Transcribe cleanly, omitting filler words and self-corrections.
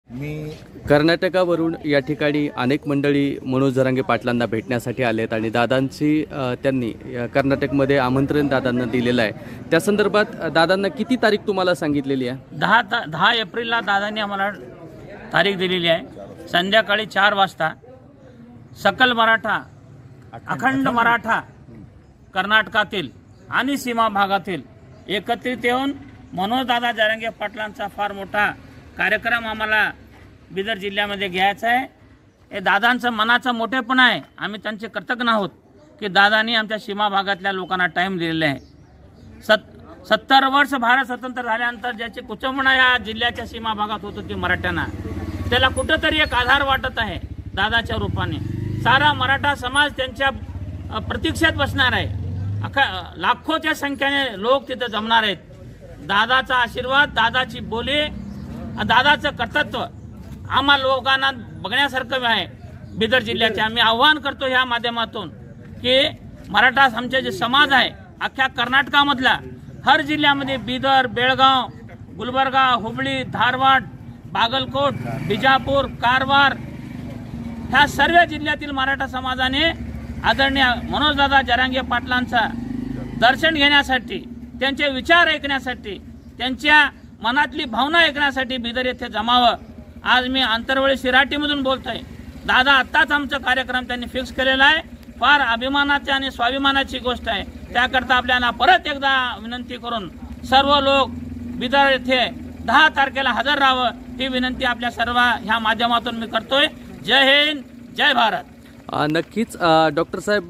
मी कर्नाटकावरून या ठिकाणी अनेक मंडळी मनोज जरांगे पाटलांना भेटण्यासाठी आलेत आणि दादांची त्यांनी कर्नाटकमध्ये आमंत्रण दादांना दिलेलं आहे। त्या संदर्भात दादांना किती तारीख तुम्हाला सांगितलेली आहे? 10 एप्रिलला दादांनी आम्हाला तारीख दिलेली आहे। संध्याकाळी 4 वाजता सकल मराठा, अखंड मराठा कर्नाटकातील आणि सीमा भागातील एकत्रित येऊन मनोज दादा जरांगे पाटलांचा फार मोठा कार्यक्रम आम्हाला बिदर जिल्ह्यामध्ये घ्यायचा आहे। हे दादांचं मनाचं मोठेपण आहे। आम्ही त्यांचे कृतज्ञ आहोत की दादांनी आमच्या सीमा भागातल्या लोकांना टाईम दिलेला आहे। 70 वर्ष भारत स्वतंत्र झाल्यानंतर ज्याची कुचंबणा या जिल्ह्याच्या सीमा भागात होत होती मराठ्यांना, त्याला कुठंतरी एक आधार वाटत आहे दादाच्या रूपाने। सारा मराठा समाज त्यांच्या प्रतीक्षेत बसणार आहे। लाखोच्या संख्येने लोक तिथे जमणार आहेत। दादाचा आशीर्वाद, दादाची बोली, दादाचं कर्तृत्व आम्हा लोकांना बघण्यासारखं आहे। बिदर जिल्ह्याचे आम्ही आव्हान करतो ह्या माध्यमातून की मराठा आमचे जे समाज आहे अख्ख्या कर्नाटकामधला हर जिल्ह्यामध्ये बिदर, बेळगाव, गुलबर्गा, हुबळी, धारवाड, बागलकोट, बिजापूर, कारवार ह्या सर्व जिल्ह्यातील मराठा समाजाने आदरणीय मनोजदादा जरांगे पाटलांचा दर्शन घेण्यासाठी, त्यांचे विचार ऐकण्यासाठी, त्यांच्या मनातली भावना ऐकण्यासाठी बिदर येथे जमावं। आज मी अंतरवळी शिराटीमधून बोलतोय। दादा आत्ताच आमचा कार्यक्रम त्यांनी फिक्स केलेला आहे। फार अभिमानाची आणि स्वाभिमानाची गोष्ट आहे। त्याकरता आपल्याला परत एकदा विनंती करून सर्व लोक बिदर येथे 10 तारखेला हजर राहावं ही विनंती आपल्या सर्व ह्या माध्यमातून मी करतोय। जय हिंद, जय भारत। नक्कीच डॉक्टर साहेब